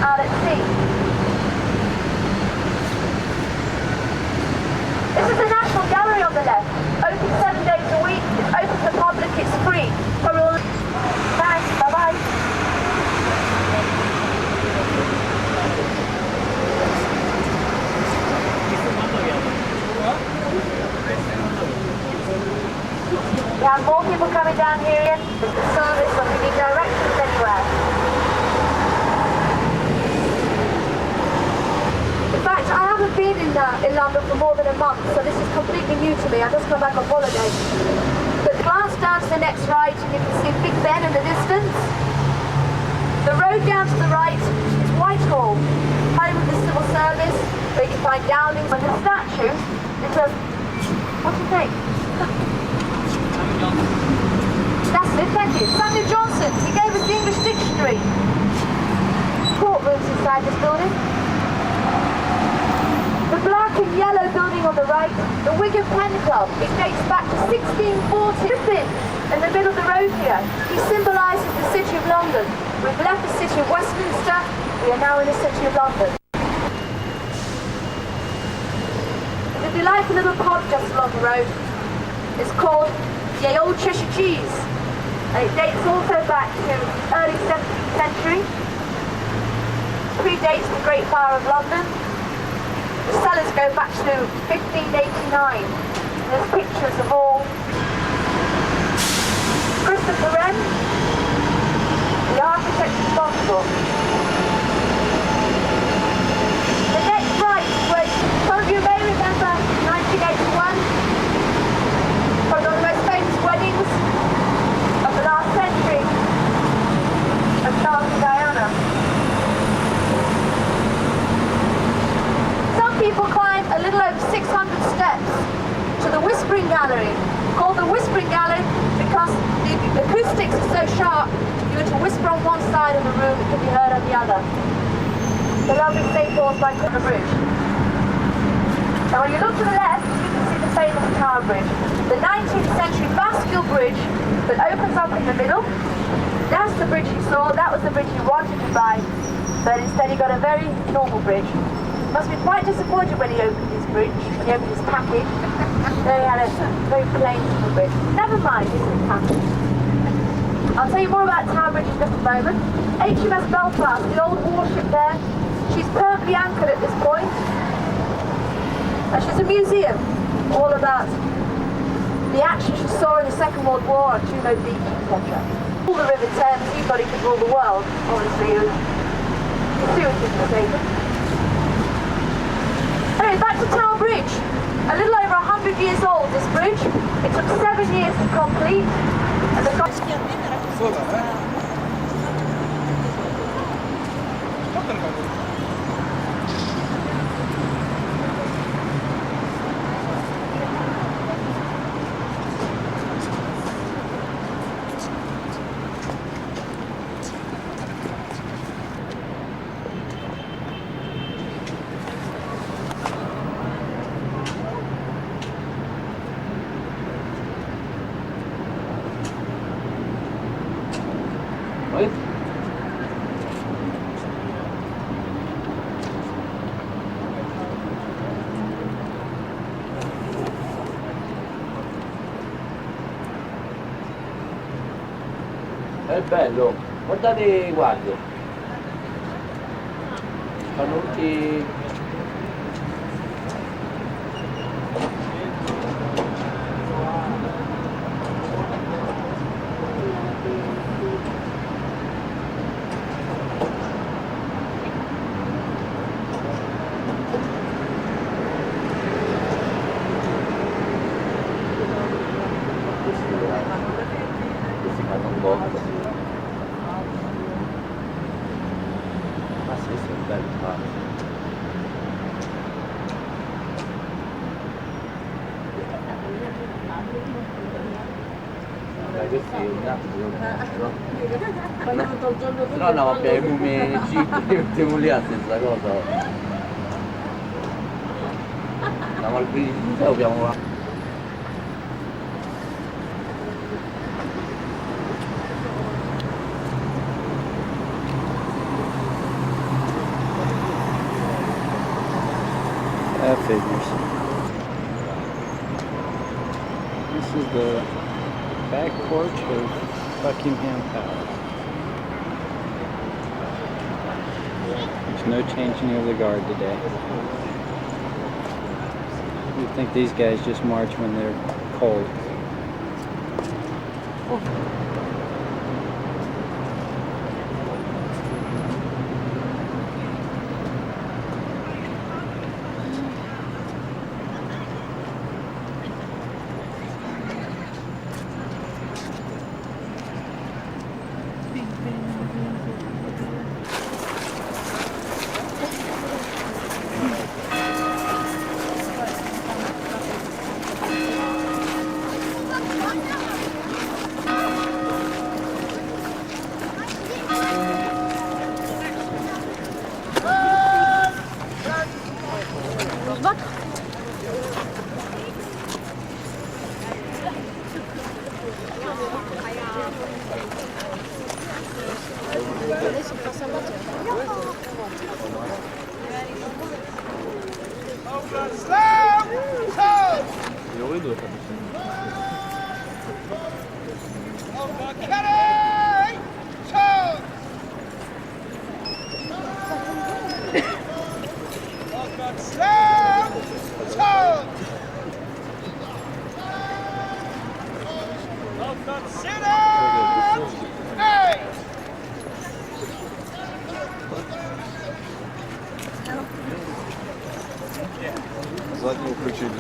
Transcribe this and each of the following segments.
out at sea. This is the National Gallery on the left. Open 7 days a week. It's open to the public. It's free. For all. Thanks. Bye-bye. We have more people coming down here in the service when we need directions anywhere. In fact, I haven't been in London for more than a month, so this is completely new to me. I've just come back on holiday. But glance down to the next right and you can see Big Ben in the distance. The road down to the right is Whitehall, home of the civil service, where you can find Downings and the statue. It's a... what do you think? That's it, thank you. Samuel Johnson, he gave us the English dictionary. Courtrooms inside this building. The black and yellow building on the right, the Wigan Pen Club. It dates back to 1640. In the middle of the road here, he symbolises the City of London. We've left the City of Westminster, we are now in the City of London. There's a delightful little pub just along the road. It's called the Old Cheshire Cheese. And it dates also back to early 17th century. Predates the Great Fire of London. The cellars go back to 1589. There's pictures of all. Christopher Wren, the architect responsible. The next right was, some of you may remember 1981, one of the most famous weddings of the last century of Charles and Diana. Some people climb a little over 600 steps to the Whispering Gallery, called the Whispering Gallery because the acoustics are so sharp, if you were to whisper on one side of the room, it could be heard on the other. The lovely St. Paul's by Clipper Bridge. Now when you look to the left, you can see the famous Tower Bridge, the 19th century bascule bridge that opens up in the middle. That's the bridge you saw, that was the bridge you wanted to buy, but instead he got a very normal bridge. Must be quite disappointed when he opened his bridge, when he opened his package. They had a very plain little bridge. Never mind, this is package. I'll tell you more about Tower Bridge in just a moment. Hms Belfast, the old warship there, she's permanently anchored at this point. And she's a museum, all about the action she saw in the Second World War on Juno Beach, etc. All the River Thames, anybody could rule the world, obviously. Seriously mistaken. Anyway, back to Tower Bridge. A little over 100 years old, this bridge. It took 7 years to complete. And the È bello, guardate i guardi. Fanno tutti... Questi fanno un botto. Ma sì, sì, è bello fare. Dai, questi un attimo, no? No, no, vabbè, i mumi G, mettiamo lì la stessa cosa. Andiamo al British Museo, abbiamo... figures. This is the back porch of Buckingham Palace. There's no changing of the guard today. You'd think these guys just march when they're cold. Заднего включили.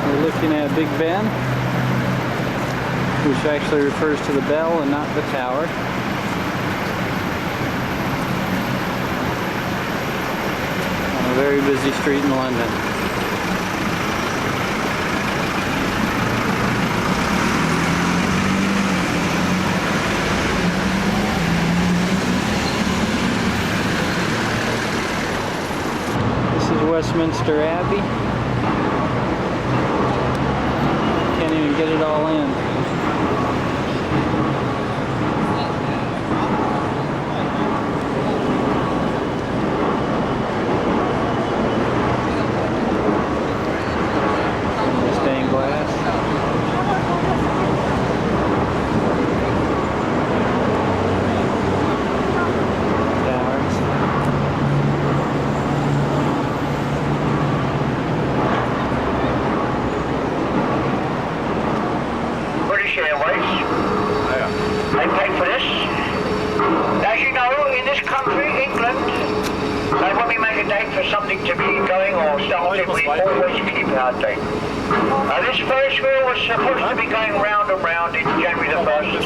We're looking at Big Ben, which actually refers to the bell and not the tower. On a very busy street in London. This is Westminster Abbey. Can't even get it all in. Stained glass. Something to be going or starting, we always keep our date. This Ferris wheel was supposed to be going round and round in January the 1st.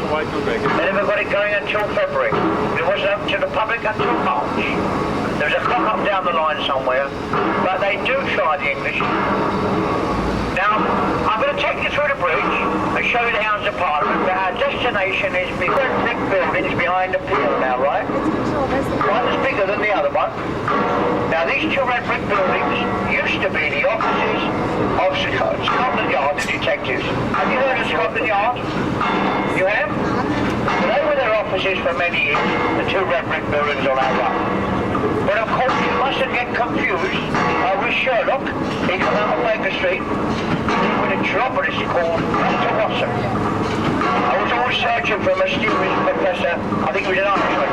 They never got it going until February. It wasn't open to the public until March. There's a clock up down the line somewhere, but they do try the English. Now, I'm going to take you through the bridge and show you the Houses of Parliament, but our destination is behind brick buildings behind the pier now, right? One is bigger than the other one. Now, these two red brick buildings used to be the offices of Scotland Yard, the detectives. Have you heard of Scotland Yard? You have? Well, they were their offices for many years, the two red brick buildings on our right. But of course, you mustn't get confused with Sherlock. He come out on Baker Street with a job that is called Dr. Watson. I was always searching for a mysterious professor, I think he was an Irishman,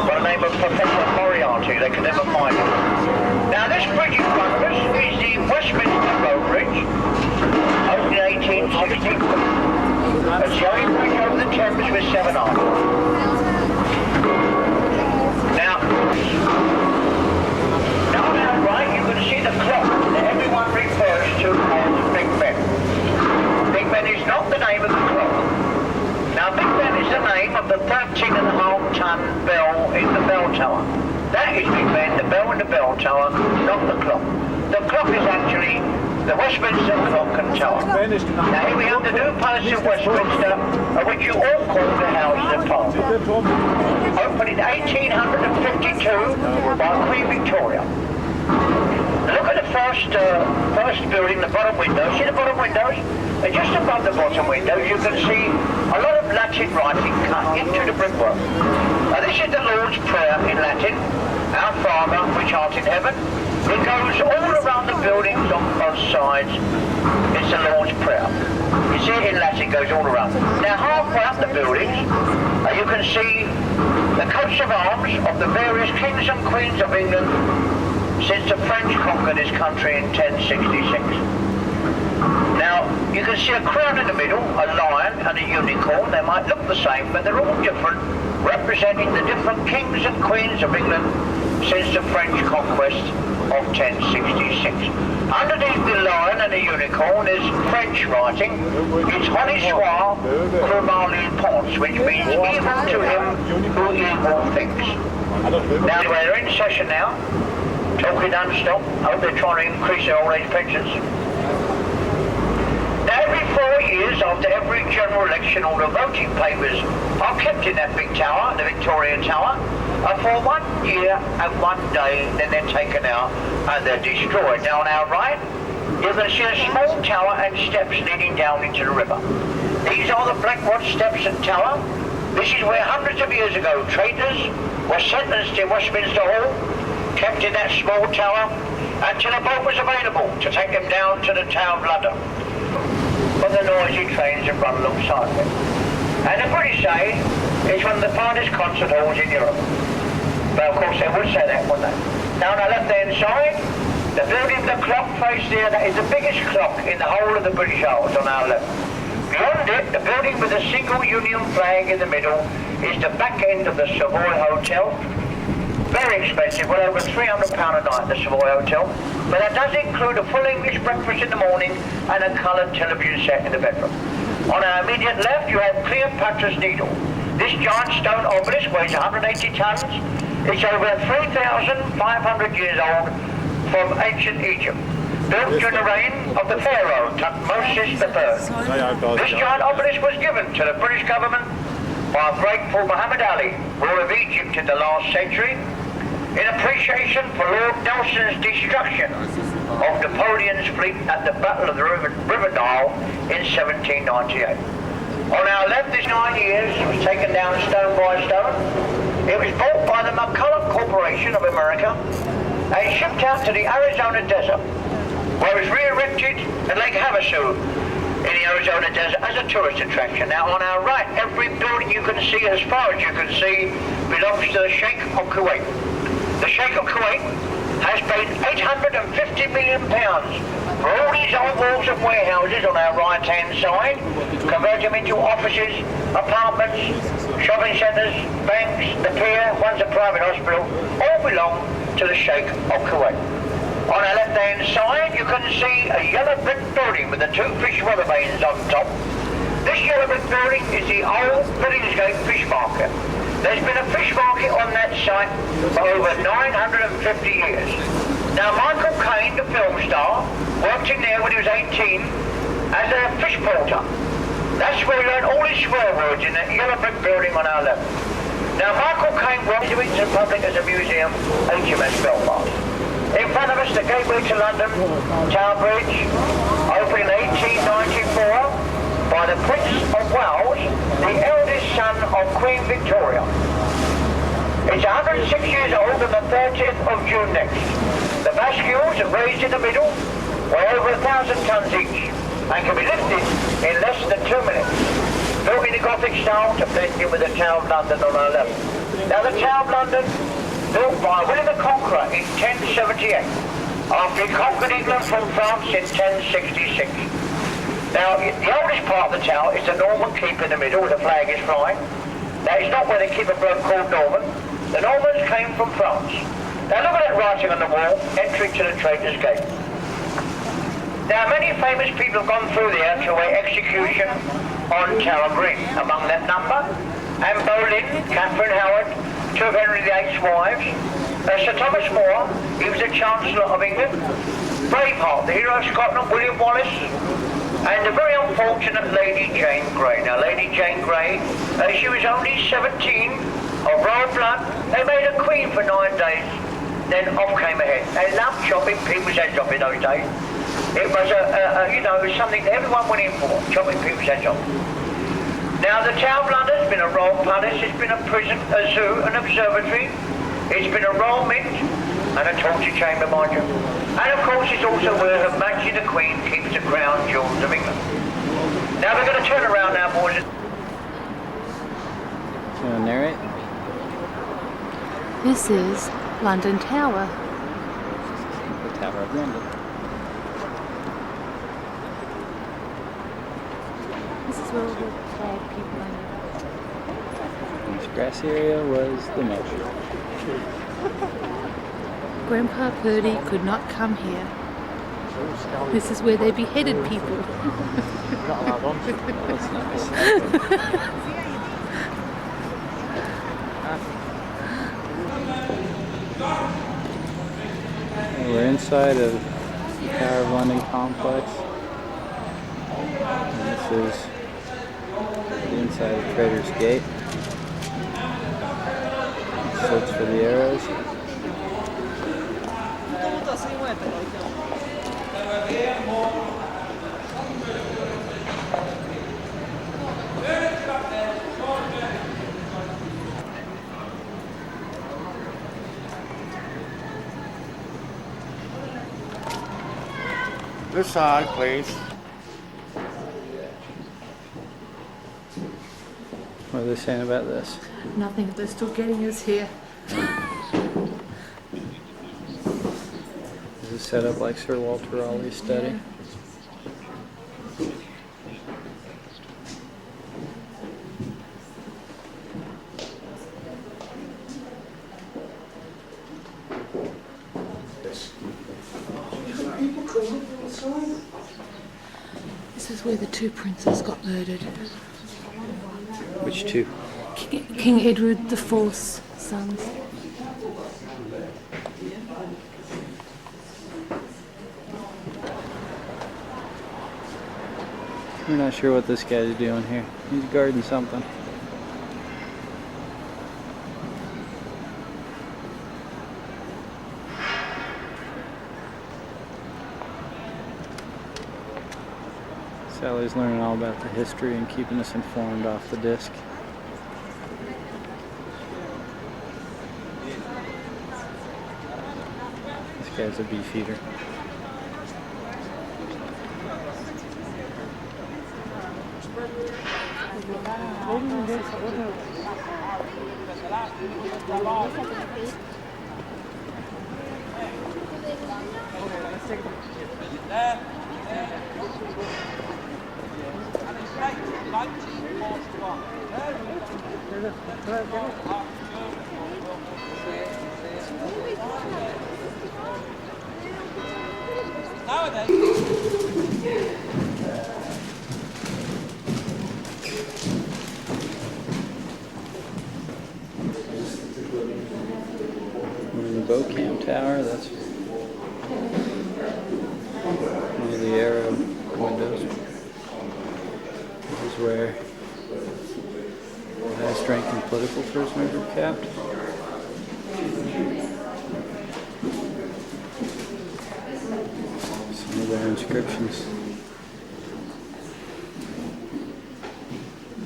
by the name of Professor Moriarty. They could never find him. Now this bridge in front of us is the Westminster Road Bridge, opened in 1860. tower. That is, big men, the bell in the bell tower, not the clock. The clock is actually the Westminster clock and tower. Now here we have the new palace of Westminster, which you all call the House of Parliament. Opened in 1852 by Queen Victoria. Look at the first building, the bottom window. See the bottom windows? And just above the bottom windows you can see a lot of Latin writing cut into the brickwork. Now this is the Lord's Prayer in Latin. Our Father, which art in heaven. It goes all around the buildings on both sides. It's the Lord's Prayer. You see it in Latin, it goes all around. Now halfway up the buildings you can see the coats of arms of the various kings and queens of England since the French conquered this country in 1066. Now, you can see a crown in the middle, a lion and a unicorn. They might look the same, but they're all different, representing the different kings and queens of England since the French conquest of 1066. Underneath the lion and the unicorn is French writing. It's Honi soit que mal il pense, which means evil to him who evil thinks. Now, we're in session now. Talking non-stop. I hope they're trying to increase their old age pensions. Now every 4 years after every general election all the voting papers are kept in that big tower, the Victoria Tower, for 1 year and 1 day, then they're taken out and they're destroyed. Now on our right, you can see a small tower and steps leading down into the river. These are the Blackwatch steps and tower. This is where hundreds of years ago traitors were sentenced in Westminster Hall, kept in that small tower until a boat was available to take them down to the Tower of London. But the noisy trains have run alongside of it. And the British say it's one of the finest concert halls in Europe. But of course they would say that, wouldn't they? Now on our left-hand side, the building, the clock face there, that is the biggest clock in the whole of the British Isles on our left. Beyond it, the building with a single Union flag in the middle is the back end of the Savoy Hotel. Very expensive, well over £300 a night, the Savoy Hotel. But that does include a full English breakfast in the morning and a coloured television set in the bedroom. On our immediate left, you have Cleopatra's Needle. This giant stone obelisk weighs 180 tons. It's over 3,500 years old from ancient Egypt. Built during the reign of the Pharaoh, Tutmosis III. This giant obelisk was given to the British government by grateful Muhammad Ali, ruler of Egypt in the last century, in appreciation for Lord Nelson's destruction of Napoleon's fleet at the Battle of the River Nile in 1798. On our left, this 9 years was taken down stone by stone. It was bought by the McCulloch Corporation of America and shipped out to the Arizona desert, where it was re-erected at Lake Havasu in the Arizona desert as a tourist attraction. Now on our right, every building you can see, as far as you can see, belongs to the Sheikh of Kuwait. The Sheikh of Kuwait has paid £850 million for all these old walls and warehouses on our right-hand side, convert them into offices, apartments, shopping centres, banks, the pier, one's a private hospital, all belong to the Sheikh of Kuwait. On our left-hand side, you can see a yellow brick building with the 2 fish rubber vanes on top. This yellow brick building is the old Billingsgate fish market. There's been a fish market on that site for over 950 years. Now, Michael Caine, the film star, worked in there when he was 18 as a fish porter. That's where he learned all his swear words, in that yellow brick building on our left. Now, Michael Caine worked to the public as a museum, Hms Belfast. In front of us, the gateway to London, Tower Bridge, opened in 1894 by the Prince of Wales, the eldest son of Queen Victoria. It's 106 years old on the 30th of June next. The bascules are raised in the middle, weigh over 1,000 tons each, and can be lifted in less than 2 minutes. Built in the Gothic style to blend in with the Tower of London on our left. Now the Tower of London, built by William the Conqueror in 1078, after he conquered England from France in 1066. Now, the oldest part of the tower is the Norman keep in the middle, where the flag is flying. Now, it's not where they keep a bloke called Norman. The Normans came from France. Now, look at that writing on the wall, entry to the Traitors' Gate. Now, many famous people have gone through there to await execution on Tower Green. Among that number, Anne Boleyn, Catherine Howard, two of Henry VIII's wives. Sir Thomas More, he was the Chancellor of England. Braveheart, the hero of Scotland, William Wallace. And the very unfortunate Lady Jane Grey. Now, Lady Jane Grey, she was only 17, of royal blood. They made her queen for 9 days. Then off came her head. They loved chopping people's heads off in those days. It was something that everyone went in for, chopping people's heads off. Now, the Tower of London has been a royal palace, it's been a prison, a zoo, an observatory, it's been a royal mint, and a torture chamber, mind you. And of course, it's also where Her Majesty the Queen keeps the crown jewels of England. Now, we're going to turn around now, boys. You want to narrate? This is London Tower. The Tower of London. This is where all the bad people are. This grassy area was the moat. Grandpa Purdy could not come here. This is where they beheaded people. That's nice. We're inside of the Tower of London complex. And this is the inside of Trader's Gate. Slits for the arrows. This side, please. What are they saying about this? Nothing, they're still getting us here. Is it set up like Sir Walter Raleigh's study? Yeah. This is where the two princes got murdered. Which two? King Edward IV's sons. We're not sure what this guy's doing here. He's guarding something. Sally's learning all about the history and keeping us informed off the disc. This guy's a beef eater. We're in the Beaucamp Tower. That's one of the arrow windows. This is where the highest ranking political prisoners are kept. Some of their inscriptions.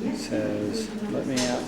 It says, "Let me out."